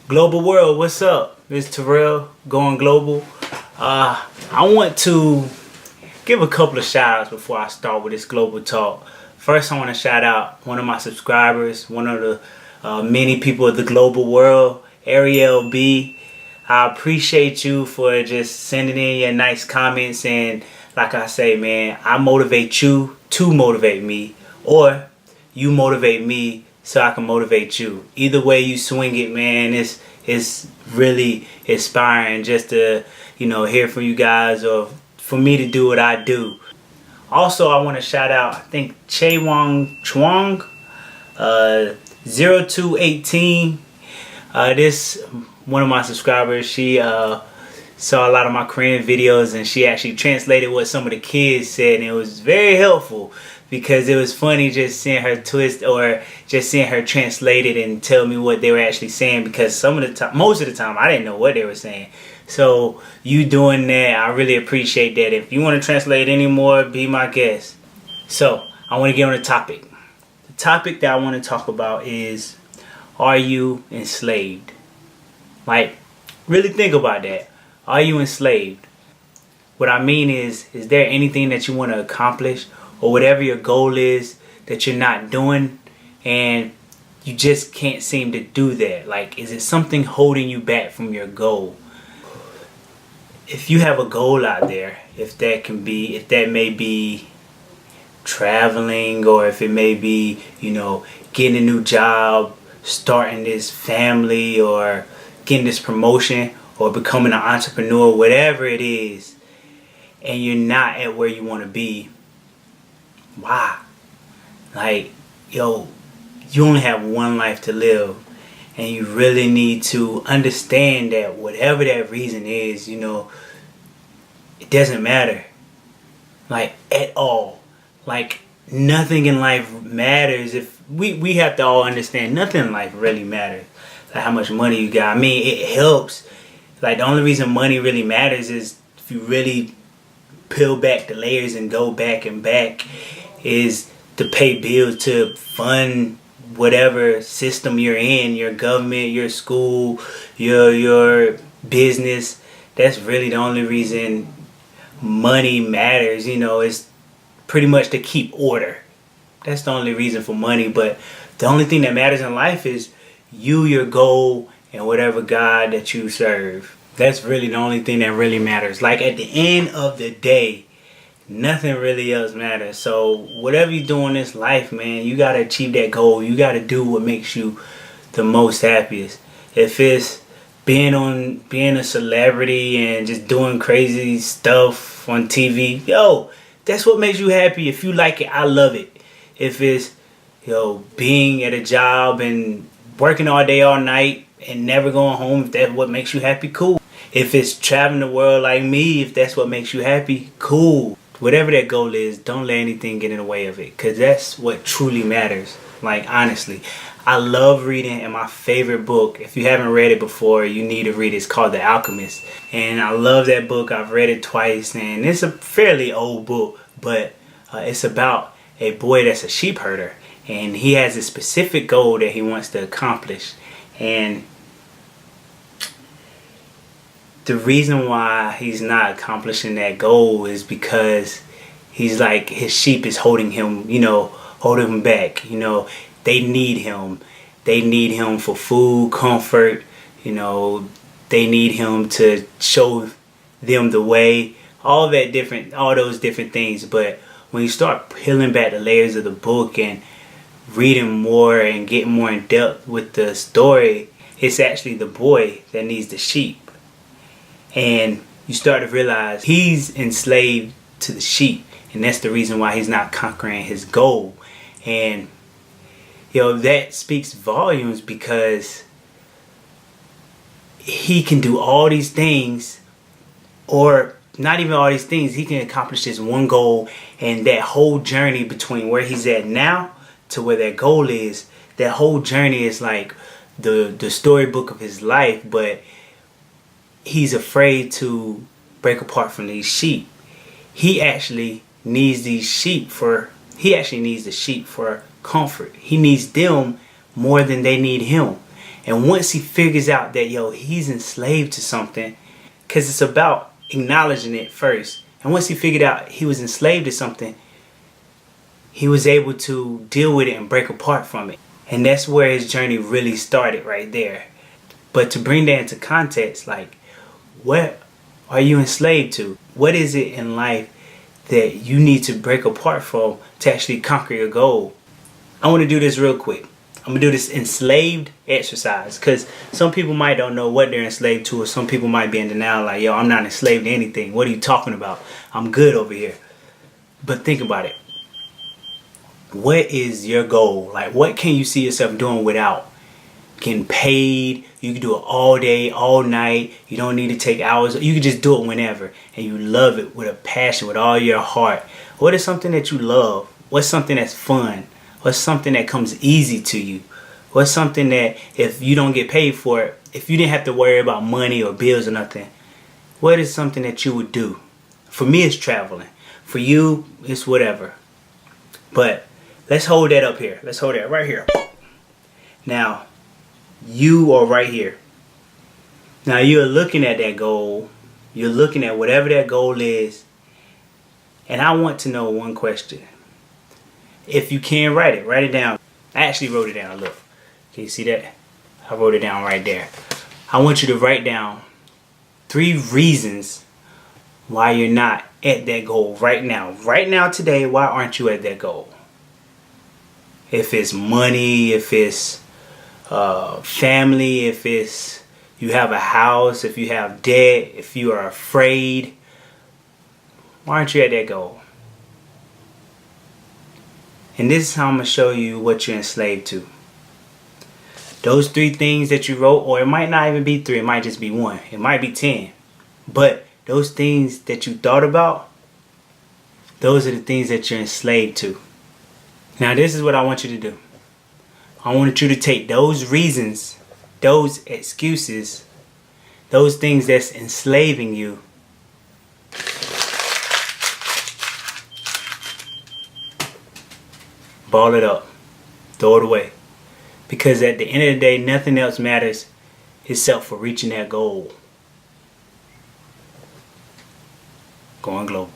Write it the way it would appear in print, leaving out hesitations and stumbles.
Global world, what's up? It's Terrell, going global. I want to give a couple of shout outs before I start with this global talk. First, I want to shout out one of my subscribers, one of the many people of the global world, Ariel B. I appreciate you for just sending in your nice comments, and like I say, man, I motivate you to motivate me, or you motivate me so I can motivate you. Either way you swing it, man, it's really inspiring just to, hear from you guys or for me to do what I do. Also, I want to shout out, I think, Che Wang Chuang, 0218. This one of my subscribers. She saw a lot of my Korean videos, and she actually translated what some of the kids said, and it was very helpful because it was funny just seeing her twist or just seeing her translate it and tell me what they were actually saying, because most of the time I didn't know what they were saying. So you doing that, I really appreciate that. If you want to translate anymore, be my guest. So I want to get on the topic. The topic that I want to talk about is, are you enslaved? Like, really think about that. Are you enslaved? What I mean is there anything that you want to accomplish or whatever your goal is that you're not doing and you just can't seem to do that? Like, is it something holding you back from your goal? If you have a goal out there, if that may be traveling, or if it may be, getting a new job, starting this family, or getting this promotion, or becoming an entrepreneur, whatever it is, and you're not at where you want to be, why? Like, you only have one life to live, and you really need to understand that whatever that reason is, it doesn't matter, like, at all. Like, nothing in life matters. If we have to all understand, nothing in life really matters. Like how much money you got. I mean, it helps. Like, the only reason money really matters is if you really peel back the layers and go back and back, is to pay bills, to fund whatever system you're in, your government, your school, your business. That's really the only reason money matters. It's pretty much to keep order. That's the only reason for money. But the only thing that matters in life is you, your goal, and whatever God that you serve. That's really the only thing that really matters. Like, at the end of the day, nothing really else matters. So whatever you do in this life, man, you gotta achieve that goal. You gotta do what makes you the most happiest. If it's being a celebrity and just doing crazy stuff on TV, that's what makes you happy. If you like it, I love it. If it's being at a job and working all day all night and never going home, if that's what makes you happy, cool. If it's traveling the world like me, if that's what makes you happy, cool. Whatever that goal is, don't let anything get in the way of it, because that's what truly matters. Like, honestly, I love reading, and my favorite book, if you haven't read it before, you need to read it. It's called The Alchemist, and I love that book. I've read it twice, and it's a fairly old book, but it's about a boy that's a sheep herder, and he has a specific goal that he wants to accomplish. And the reason why he's not accomplishing that goal is because he's like, his sheep is holding him, holding him back. They need him. They need him for food, comfort. They need him to show them the way. All those different things. But when you start peeling back the layers of the book and reading more and getting more in depth with the story, it's actually the boy that needs the sheep. And you start to realize he's enslaved to the sheep, and that's the reason why he's not conquering his goal. And that speaks volumes, because he can do all these things, or not even all these things. He can accomplish this one goal, and that whole journey between where he's at now to where that goal is, that whole journey is like the storybook of his life. But he's afraid to break apart from these sheep. He actually needs the sheep for comfort. He needs them more than they need him. And once he figures out that, yo, he's enslaved to something, because it's about acknowledging it first. And once he figured out he was enslaved to something, he was able to deal with it and break apart from it. And that's where his journey really started, right there. But to bring that into context, like, what are you enslaved to? What is it in life that you need to break apart from to actually conquer your goal? I want to do this real quick. I'm going to do this enslaved exercise, because some people might don't know what they're enslaved to, or some people might be in denial like, yo, I'm not enslaved to anything. What are you talking about? I'm good over here. But think about it. What is your goal? Like, what can you see yourself doing without getting paid? You can do it all day, all night. You don't need to take hours. You can just do it whenever. And you love it with a passion, with all your heart. What is something that you love? What's something that's fun? What's something that comes easy to you? What's something that if you don't get paid for it, if you didn't have to worry about money or bills or nothing, what is something that you would do? For me, it's traveling. For you, it's whatever. But let's hold that up here. Let's hold that right here. Now, you are right here. Now, you're looking at that goal. You're looking at whatever that goal is. And I want to know one question. If you can write it down. I actually wrote it down. Look. Can you see that? I wrote it down right there. I want you to write down 3 reasons why you're not at that goal right now. Right now, today, why aren't you at that goal? If it's money, if it's family, if it's you have a house, if you have debt, if you are afraid, why aren't you at that goal? And this is how I'm going to show you what you're enslaved to. Those 3 things that you wrote, or it might not even be 3, it might just be 1. It might be 10. But those things that you thought about, those are the things that you're enslaved to. Now, this is what I want you to do. I want you to take those reasons, those excuses, those things that's enslaving you, ball it up, throw it away. Because at the end of the day, nothing else matters except for reaching that goal. Going global.